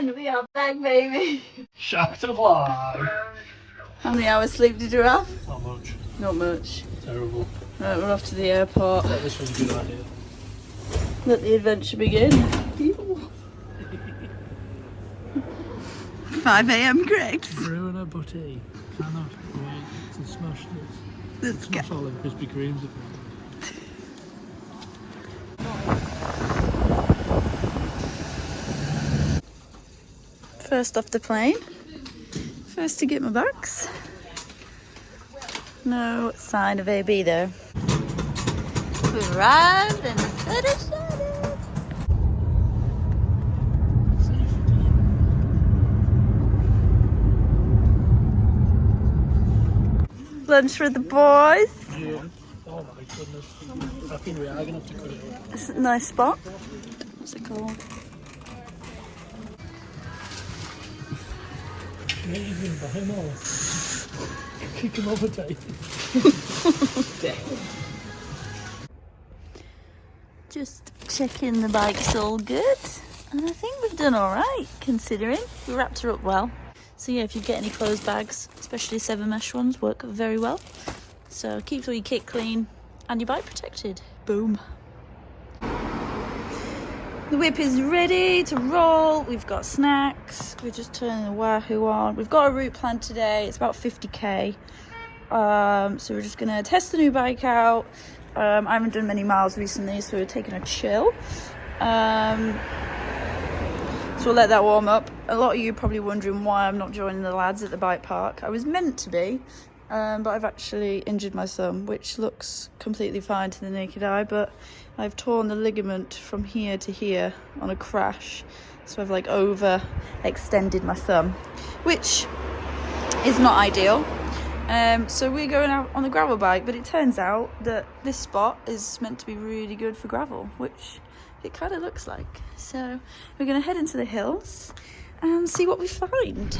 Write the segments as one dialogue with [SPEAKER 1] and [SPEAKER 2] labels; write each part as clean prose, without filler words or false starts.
[SPEAKER 1] in. We are back, baby.
[SPEAKER 2] Shock to the vlog.
[SPEAKER 1] How many hours sleep did you have?
[SPEAKER 2] Not much.
[SPEAKER 1] Not much.
[SPEAKER 2] Terrible.
[SPEAKER 1] Right, we're off to the airport.
[SPEAKER 2] I thought this was a good idea.
[SPEAKER 1] Let the adventure begin. 5 a.m. correct.
[SPEAKER 2] Girona butty. Cannot wait to smash this.
[SPEAKER 1] Let's
[SPEAKER 2] Smash all them Krispy Kremes.
[SPEAKER 1] First off the plane. First to get my bags. No sign of AB though. We've arrived and finished. Lunch for the boys.
[SPEAKER 2] Yeah. Oh my goodness. I think we are going to have to cut it up.
[SPEAKER 1] It's a nice spot. What's it called?
[SPEAKER 2] Not even buy them all. Kick them over, Dave.
[SPEAKER 1] Just checking the bike's all good. And I think we've done all right, considering. We wrapped her up well. So yeah, if you get any clothes bags, especially 7 mesh ones, work very well. So keeps all your kit clean and your bike protected. Boom. The whip is ready to roll. We've got snacks. We're just turning the Wahoo on. We've got a route planned today. It's about 50k. So we're just gonna test the new bike out. I haven't done many miles recently, so we're taking a chill. So we'll let that warm up. A lot of you are probably wondering why I'm not joining the lads at the bike park. I was meant to be, but I've actually injured my thumb, which looks completely fine to the naked eye, but I've torn the ligament from here to here on a crash. So I've like overextended my thumb, which is not ideal. So we're going out on the gravel bike, but it turns out that this spot is meant to be really good for gravel, which it kind of looks like. So we're going to head into the hills and see what we find.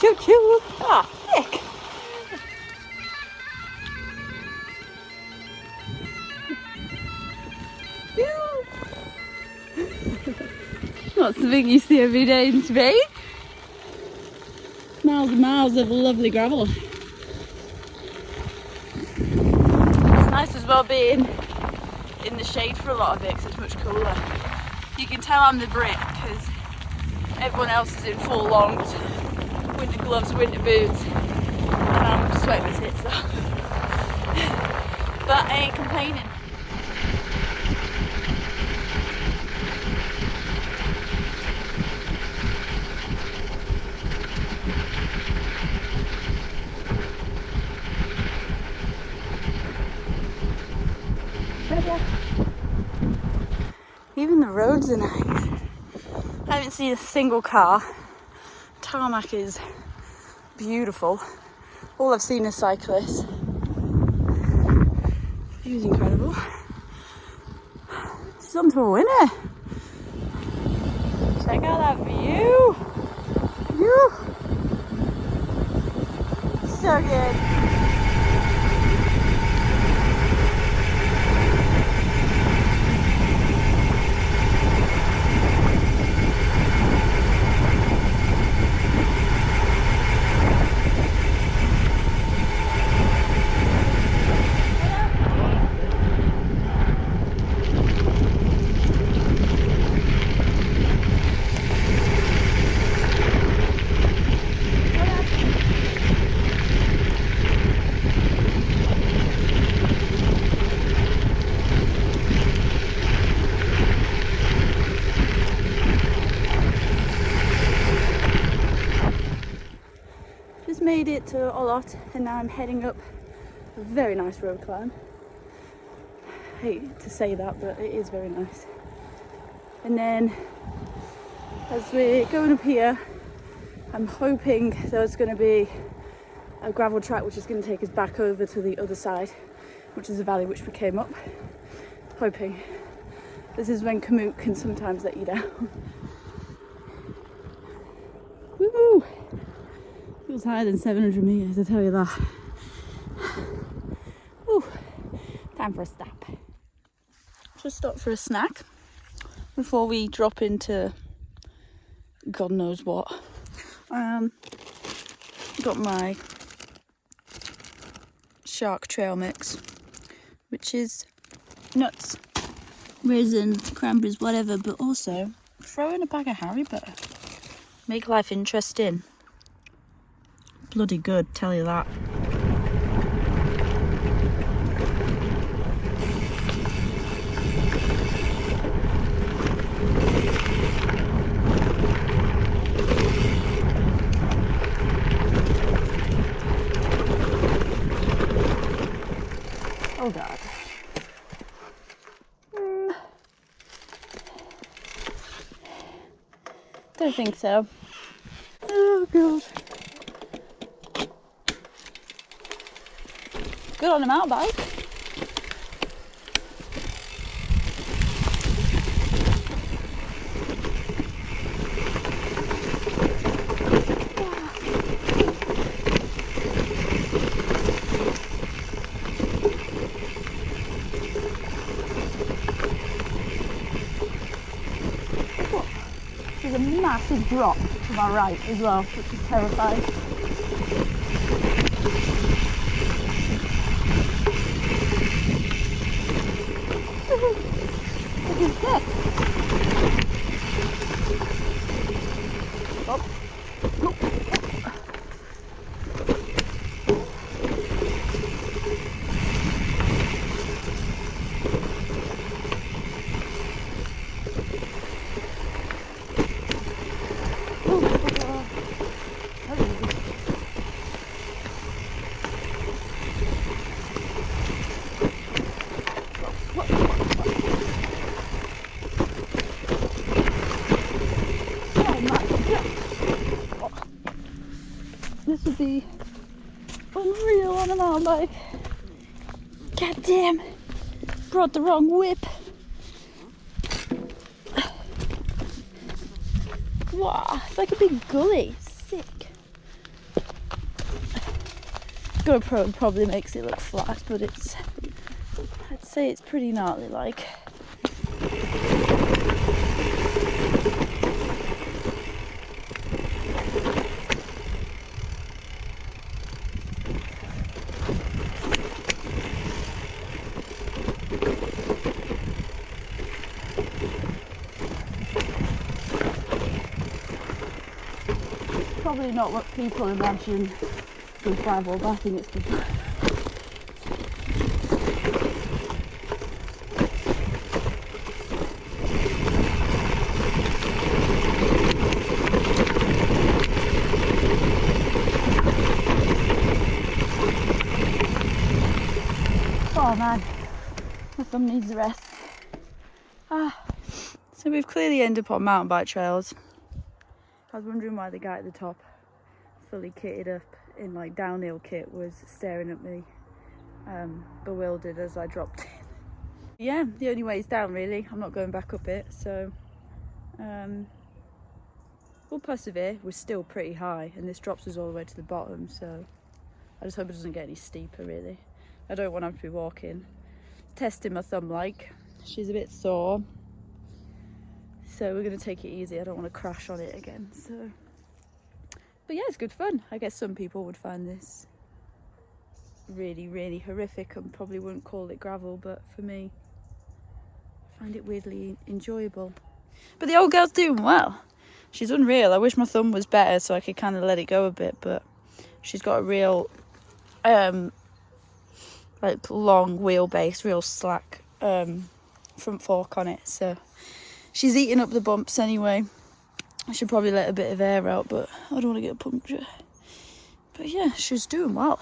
[SPEAKER 1] Choo choo! Ah, thick! Not something you see every day in Spain. Miles and miles of lovely gravel. It's nice as well being in the shade for a lot of it because it's much cooler. You can tell I'm the Brit because everyone else is in full longs. Winter gloves, winter boots, and I'm sweating my tits off. But I ain't complaining. Even the roads are nice. I haven't seen a single car. Tarmac is beautiful. All I've seen is cyclists. View's incredible. She's on to a winner. Check out that view. View. So good. Made it to Olot and now I'm heading up a very nice road climb. hate to say that, but it is very nice. And then as we're going up here, I'm hoping there's going to be a gravel track which is going to take us back over to the other side, which is the valley which we came up. Hoping. This is when Komoot can sometimes let you down. Woo! Feels higher than 700 metres, I tell you that. Woo. Time for a stop. Just stop for a snack before we drop into God knows what. Got my shark trail mix, which is nuts, raisins, cranberries, whatever, but also throw in a bag of Haribo. Make life interesting. Bloody good, tell you that. Oh God. Don't think so. Oh God. Good on a mountain bike. There's a massive drop to my right as well, which is terrifying. This is sick. Oh. Oh. This would be unreal on a mountain bike. God damn, brought the wrong whip. Wow, it's like a big gully. Sick. GoPro probably makes it look flat, but it's, I'd say it's pretty gnarly like. Probably not what people imagine with gravel, but I think it's good. Oh man, my thumb needs a rest. So we've clearly ended up on mountain bike trails. I was wondering why the guy at the top, fully kitted up in like downhill kit, was staring at me, bewildered as I dropped in. Yeah, the only way is down really. I'm not going back up it, so we'll persevere. We're still pretty high and this drops us all the way to the bottom, so I just hope it doesn't get any steeper really. I don't want to have to be walking. It's testing my thumb like. She's a bit sore. So we're going to take it easy. I don't want to crash on it again. So, but yeah, it's good fun. I guess some people would find this really, really horrific and probably wouldn't call it gravel. But for me, I find it weirdly enjoyable. But the old girl's doing well. She's unreal. I wish my thumb was better so I could kind of let it go a bit. But she's got a real, like long wheelbase, real slack front fork on it. So she's eating up the bumps anyway. I should probably let a bit of air out, but I don't want to get a puncture. But yeah, she's doing well.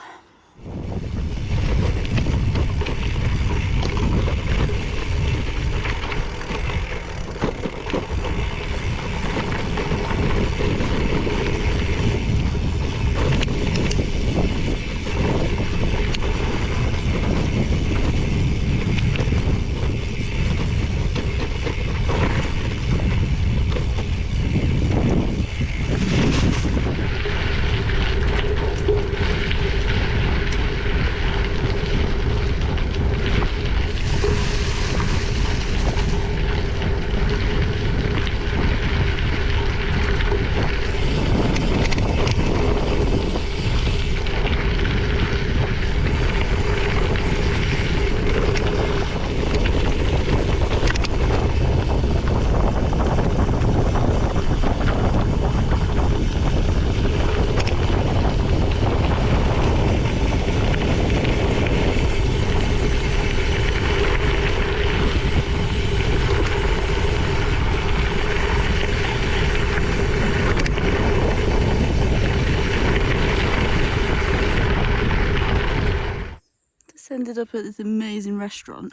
[SPEAKER 1] ended up at this amazing restaurant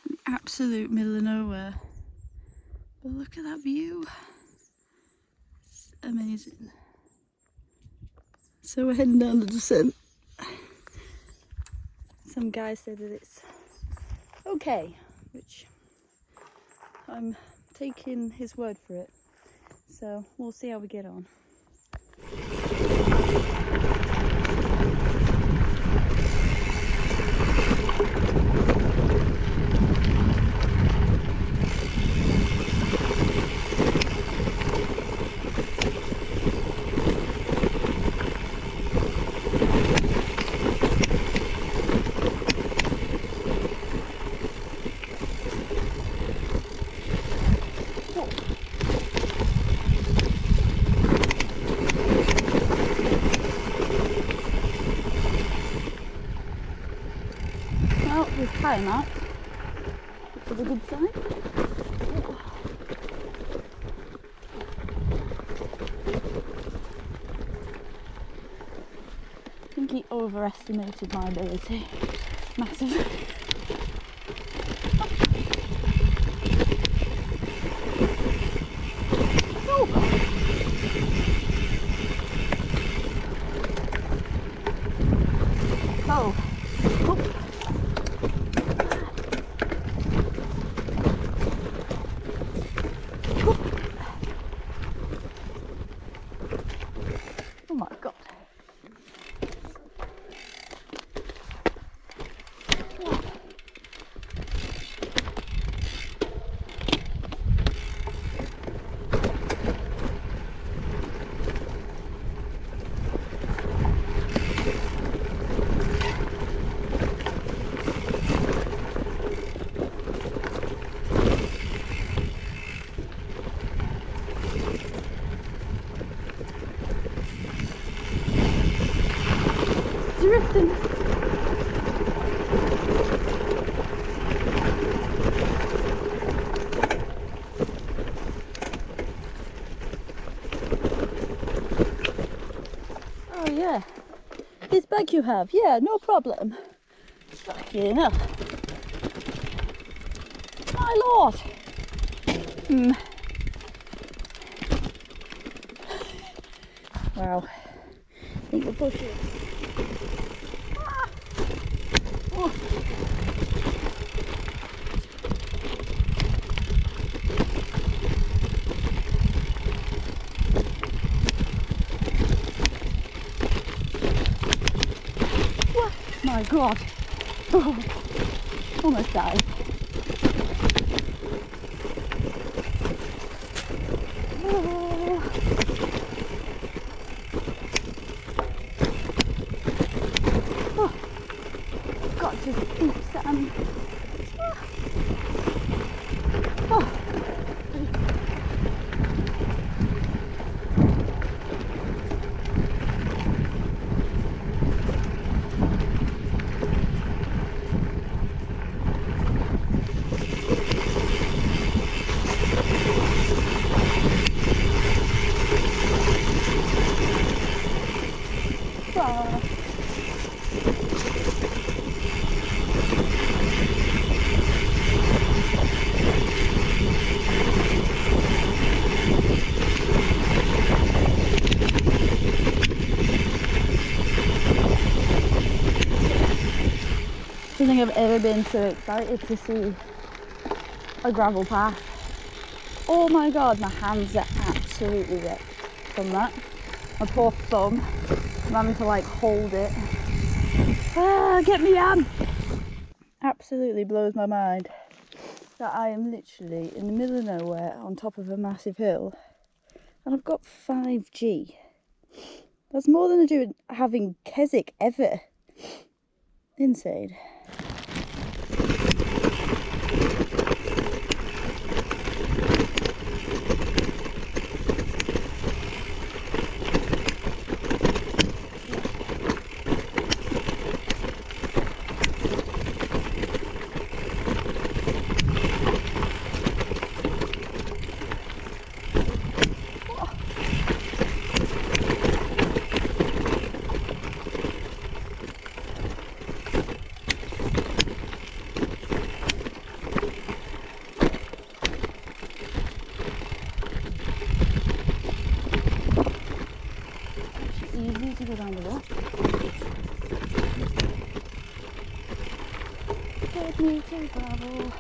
[SPEAKER 1] in the absolute middle of nowhere. But look at that view. It's amazing. So we're heading down the descent. Some guy said that it's okay, which I'm taking his word for it. So we'll see how we get on. Well, we've climbed that, which is a good sign. I think he overestimated my ability. Massive. Oh. Oh my god. Drifting. Oh yeah, this bag you have, yeah, no problem. Fucking hell. My lord. Wow, I think we're pushing. Oh. My god. Oh. Almost died. Oh. Oh. Got to deep sand. Oh. Oh. I don't think I've ever been so excited to see a gravel path. Oh my god, my hands are absolutely wet from that. My poor thumb, I'm having to like hold it. Ah, get me on! Absolutely blows my mind that I am literally in the middle of nowhere on top of a massive hill and I've got 5G. That's more than I do with having Keswick ever. Insane. I'll go down below. Take me to gravel.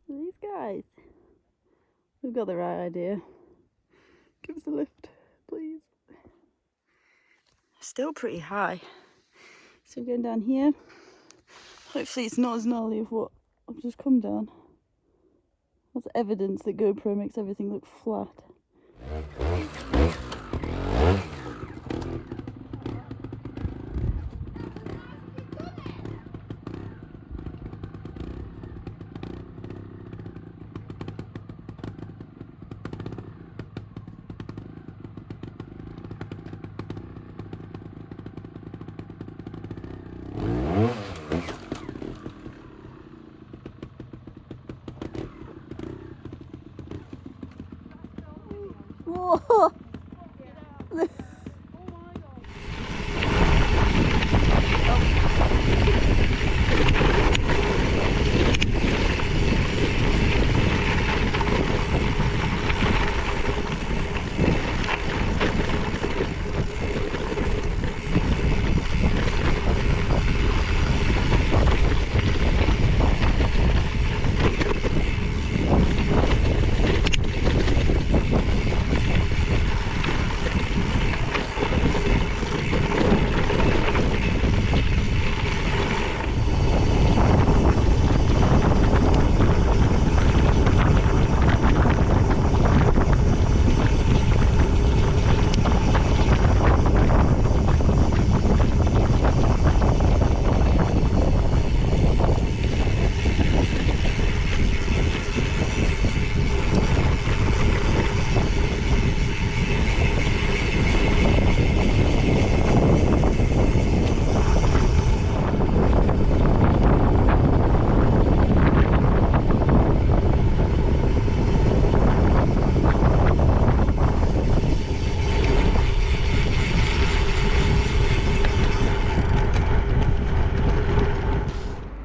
[SPEAKER 1] These guys, we've got the right idea. Give us a lift, please. Still pretty high. So we're going down here. Hopefully it's not as gnarly as what I've just come down. That's evidence that GoPro makes everything look flat. Whoa!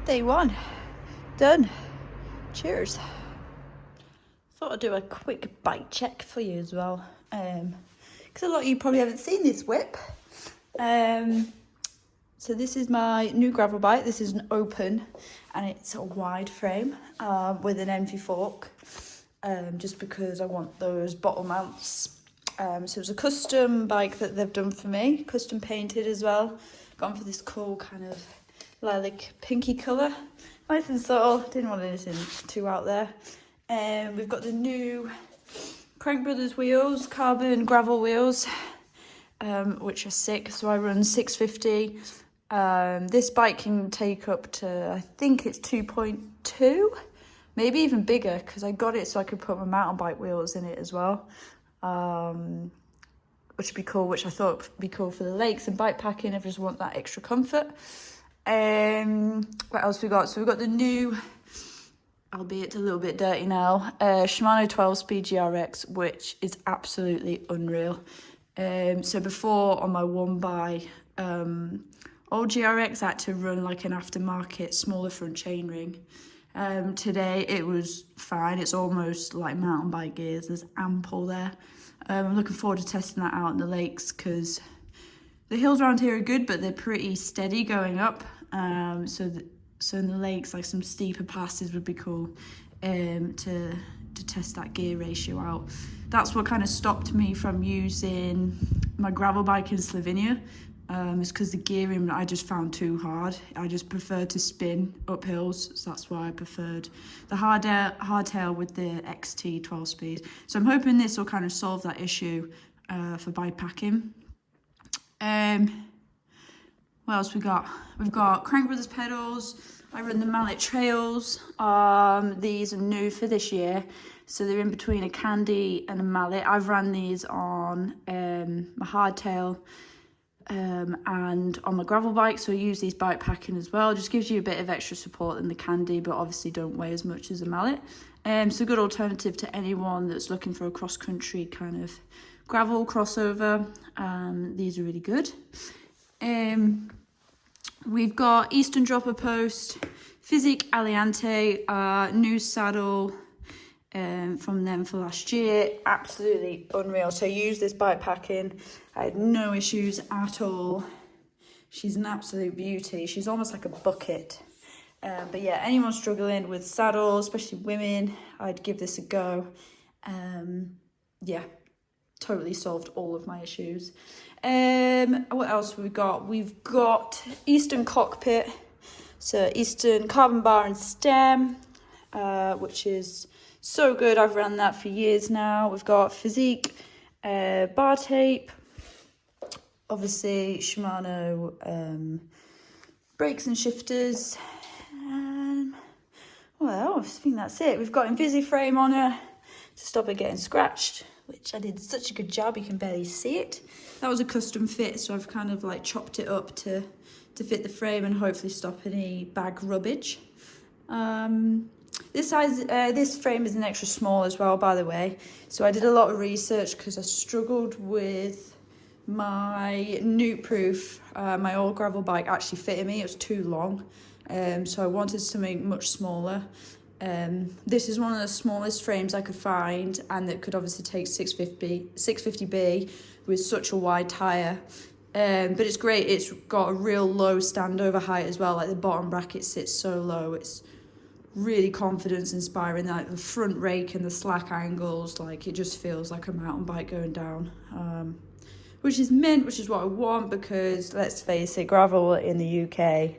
[SPEAKER 1] Day one, done. Cheers. Thought I'd do a quick bike check for you as well, because a lot of you probably haven't seen this whip. So this is my new gravel bike. This is an open, and it's a wide frame with an Envy fork, just because I want those bottle mounts. So it was a custom bike that they've done for me, custom painted as well. Gone for this cool kind of lilac pinky colour, nice and subtle, didn't want anything too out there. We've got the new Crank Brothers wheels, carbon gravel wheels, which are sick. So I run 650. This bike can take up to, I think it's 2.2, maybe even bigger, because I got it so I could put my mountain bike wheels in it as well, which would be cool, which I thought would be cool for the lakes and bike packing if I just want that extra comfort. What else we got? So we've got the new, albeit a little bit dirty now, Shimano 12-speed GRX, which is absolutely unreal. So before on my one by old GRX, I had to run like an aftermarket smaller front chainring. Today it was fine. It's almost like mountain bike gears. There's ample there. I'm looking forward to testing that out in the lakes, because the hills around here are good, but they're pretty steady going up. So in the lakes, like some steeper passes would be cool to test that gear ratio out. That's what kind of stopped me from using my gravel bike in Slovenia. It's because the gearing I just found too hard. I just prefer to spin up hills, so that's why I preferred the hardtail with the XT 12-speed. So I'm hoping this will kind of solve that issue for bikepacking. What else we got? We've got Crank Brothers pedals. I run the Mallet Trails. These are new for this year, so they're in between a Candy and a Mallet. I've ran these on my hardtail and on my gravel bike, so I use these bike packing as well. Just gives you a bit of extra support than the Candy, but obviously don't weigh as much as a mallet. So a good alternative to anyone that's looking for a cross-country kind of gravel crossover. These are really good. We've got Eastern Dropper Post, Physique Aliante, new saddle from them for last year. Absolutely unreal. So I used this bike packing. I had no issues at all. She's an absolute beauty. She's almost like a bucket. But yeah, anyone struggling with saddles, especially women, I'd give this a go. Yeah, totally solved all of my issues. What else have we got? We've got Eastern Cockpit, so Eastern carbon bar and stem, which is so good. I've run that for years now. We've got Physique bar tape, obviously Shimano brakes and shifters. Well, I think that's it. We've got Invisiframe on her to stop her getting scratched, which I did such a good job, you can barely see it. That was a custom fit, so I've kind of like chopped it up to fit the frame and hopefully stop any bag rubbage. This frame is an extra small as well, by the way. So I did a lot of research because I struggled with my Newt Proof. My old gravel bike actually fitted me, it was too long. So I wanted something much smaller. This is one of the smallest frames I could find, and that could obviously take 650B with such a wide tyre. But it's great, it's got a real low standover height as well, like the bottom bracket sits so low, it's really confidence inspiring, like the front rake and the slack angles, like it just feels like a mountain bike going down. Which is mint, which is what I want, because let's face it, gravel in the UK,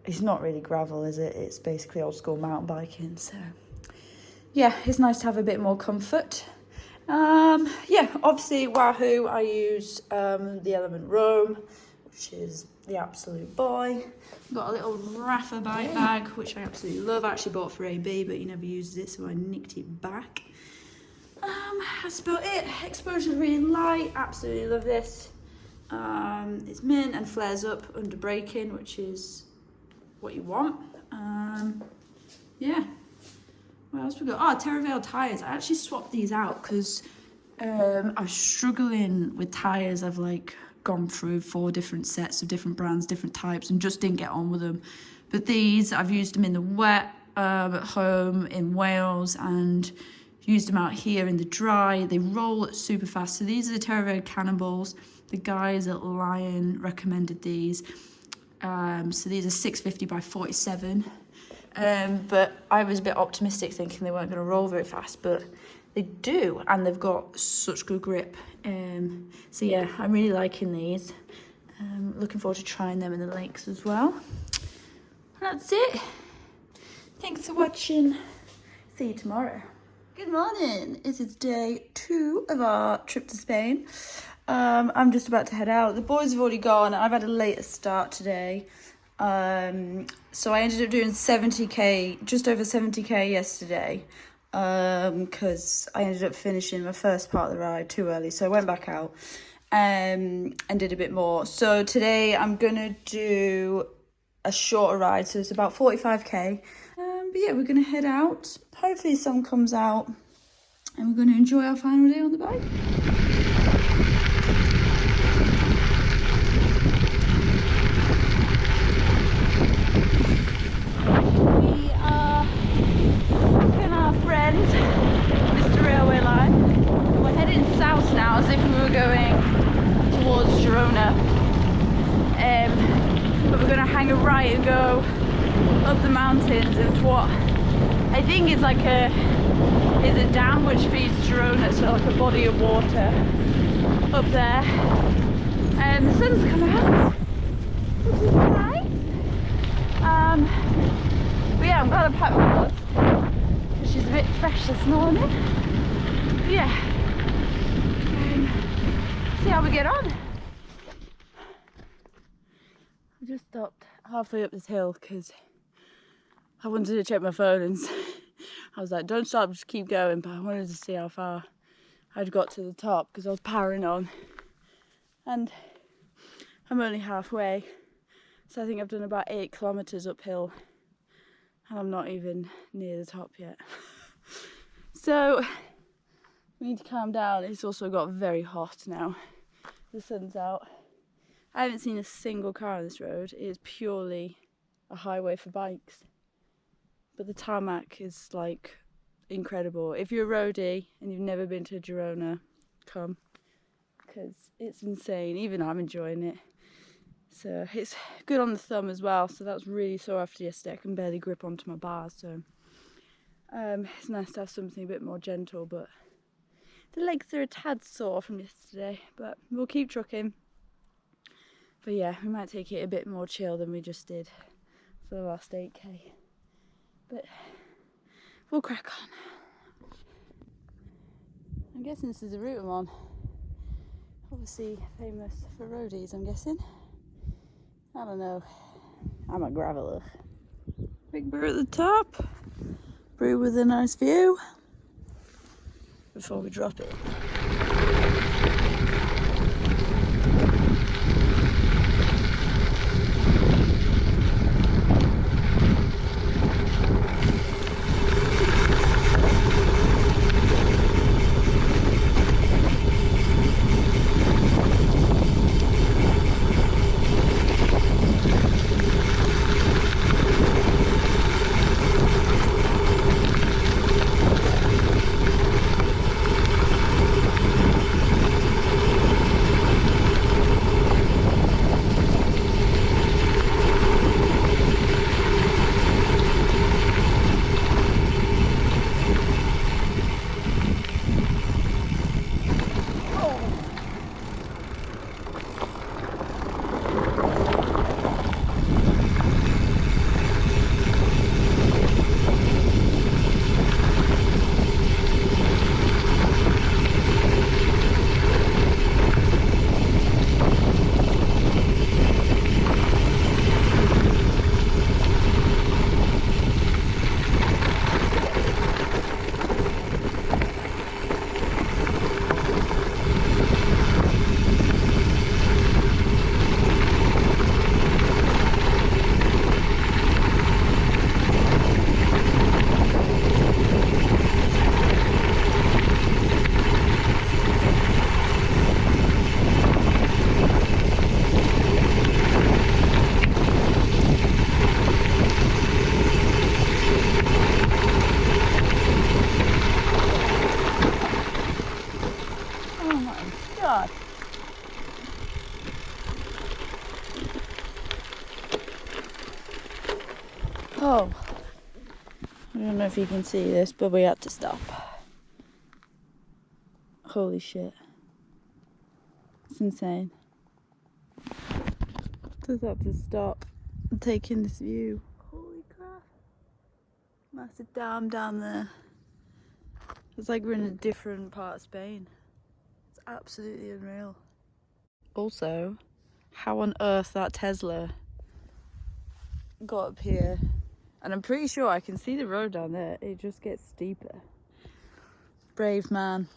[SPEAKER 1] it's not really gravel, is it? It's basically old school mountain biking. So yeah, it's nice to have a bit more comfort. Yeah, obviously Wahoo, I use the Element Rome, which is the absolute boy. Got a little Rafa bike bag, which I absolutely love. I actually bought for AB, but he never uses it, so I nicked it back. That's about it. Exposure's really light, absolutely love this. It's mint and flares up under braking, which is what you want. Yeah, what else we got? Oh, Terravale tyres. I actually swapped these out because I was struggling with tyres. I've like gone through 4 different sets of different brands, different types, and just didn't get on with them. But these, I've used them in the wet at home in Wales, and used them out here in the dry. They roll super fast. So these are the Terravale Cannonballs. The guys at Lion recommended these. So these are 650 by 47. But I was a bit optimistic thinking they weren't going to roll very fast, but they do, and they've got such good grip. So yeah, I'm really liking these. Looking forward to trying them in the lakes as well. That's it. Thanks for watching. See you tomorrow. Good morning. It is day 2 of our trip to Spain. I'm just about to head out. The boys have already gone. I've had a later start today. So I ended up doing 70k, just over 70k yesterday, because I ended up finishing my first part of the ride too early. So I went back out and did a bit more. So today I'm going to do a shorter ride. So it's about 45k. But yeah, we're going to head out. Hopefully the sun comes out and we're going to enjoy our final day on the bike. We are walking our friend, Mr. Railway Line. We're heading south now as if we were going towards Girona. But we're going to hang a right and go up the mountains into what I think is like a dam which feeds Girona, so like a body of water up there. The sun's come out, which is nice. But yeah, I'm glad I packed my gloves because she's a bit fresh this morning. But yeah, see how we get on. I just stopped halfway up this hill because I wanted to check my phone, and I was like, don't stop, just keep going. But I wanted to see how far I'd got to the top because I was powering on. And I'm only halfway, so I think I've done about 8 kilometres uphill, and I'm not even near the top yet. So we need to calm down. It's also got very hot now. The sun's out. I haven't seen a single car on this road. It is purely a highway for bikes. But the tarmac is like incredible. If you're a roadie and you've never been to Girona, come, because it's insane. Even I'm enjoying it. So it's good on the thumb as well. So that's really sore after yesterday. I can barely grip onto my bars. So it's nice to have something a bit more gentle. But the legs are a tad sore from yesterday. But we'll keep trucking. But yeah, we might take it a bit more chill than we just did for the last 8k. But we'll crack on. I'm guessing this is the route I'm on. Obviously famous for roadies, I'm guessing. I don't know. I'm a graveler. Big brew at the top. Brew with a nice view. Before we drop it. God. Oh, I don't know if you can see this, but we had to stop. Holy shit. It's insane. Just had to stop and take in this view. Holy crap. Massive dam down there. It's like we're in a different part of Spain. It's absolutely unreal. Also, how on earth that Tesla got up here. And I'm pretty sure I can see the road down there. It just gets steeper. Brave man.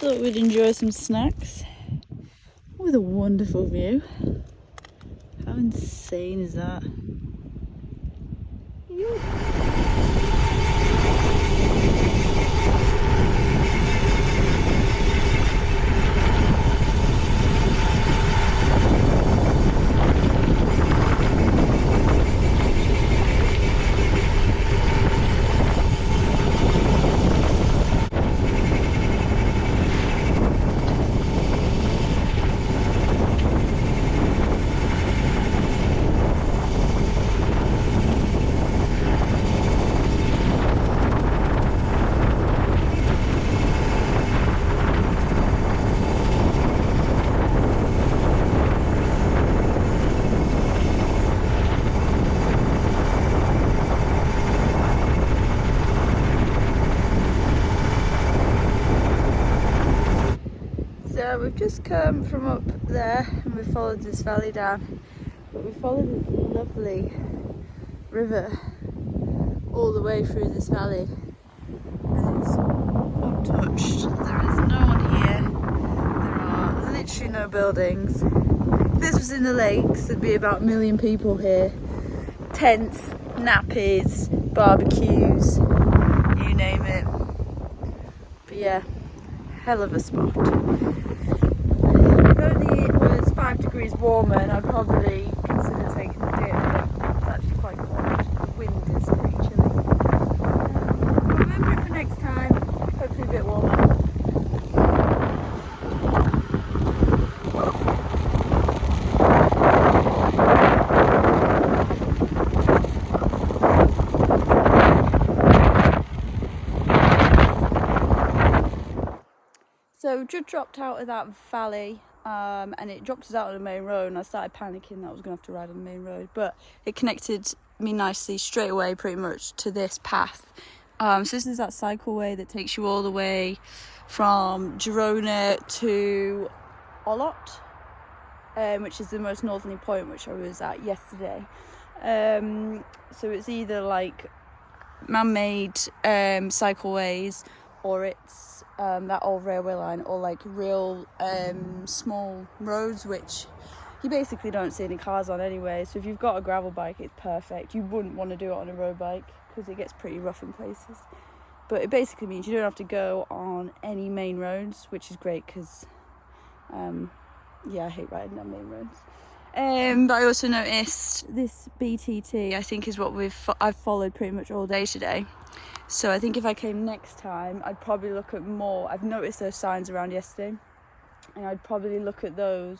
[SPEAKER 1] thought we'd enjoy some snacks with a wonderful view. How insane is that? So we've just come from up there and we followed this valley down, but we followed this lovely river all the way through this valley and it's untouched. There is no one here, there are literally no buildings. If this was in the lakes there'd be about 1 million people here. Tents, nappies, barbecues, you name it. But yeah, hell of a spot. If only it was 5 degrees warmer and I'd probably consider taking a dip, but it's actually quite cold. The wind is pretty chilly. Remember it for next time, hopefully a bit warmer. So we've just dropped out of that valley and it dropped us out on the main road and I started panicking that I was going to have to ride on the main road, but it connected me nicely straight away pretty much to this path. So this is that cycleway that takes you all the way from Girona to Olot, which is the most northerly point which I was at yesterday. So it's either like man-made cycleways or it's that old railway line, or like real small roads which you basically don't see any cars on anyway. So if you've got a gravel bike it's perfect. You wouldn't want to do it on a road bike because it gets pretty rough in places, but it basically means you don't have to go on any main roads, which is great because yeah, I hate riding on main roads. But I also noticed this BTT I think is what I've followed pretty much all day today. So I think if I came next time, I'd probably look at more. I've noticed those signs around yesterday, and I'd probably look at those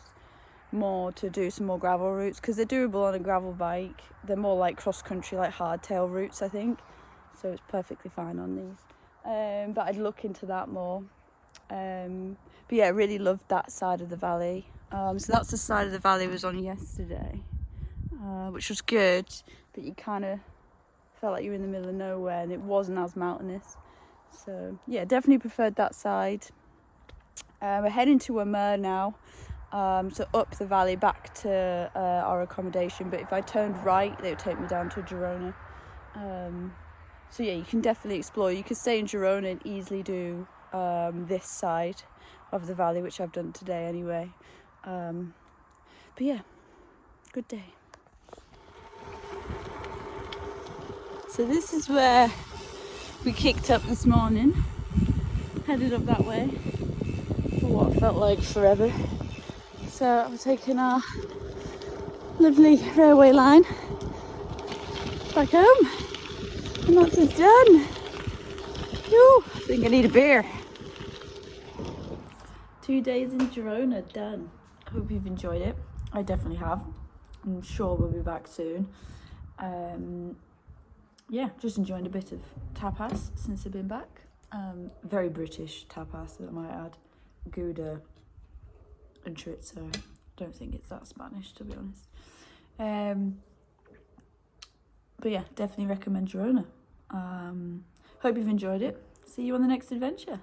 [SPEAKER 1] more to do some more gravel routes because they're doable on a gravel bike. They're more like cross country, like hardtail routes, I think. So it's perfectly fine on these. But I'd look into that more. But yeah, I really loved that side of the valley. So that's the side of the valley I was on yesterday, which was good, but you kind of felt like you were in the middle of nowhere and it wasn't as mountainous. So yeah, definitely preferred that side. We're heading to Amur now, so up the valley back to our accommodation, but if I turned right they would take me down to Girona. So yeah, you can definitely explore. You could stay in Girona and easily do this side of the valley, which I've done today anyway. But yeah, good day. So this is where we kicked up this morning, headed up that way for what felt like forever. So we're taking our lovely railway line back home and that's us done. Whew, I think I need a beer. 2 days in Girona done. I hope you've enjoyed it. I definitely have. I'm sure we'll be back soon. Yeah, just enjoying a bit of tapas since I've been back. Very British tapas, I might add. Gouda and chorizo. Don't think it's that Spanish, to be honest. But yeah, definitely recommend Girona. Hope you've enjoyed it. See you on the next adventure.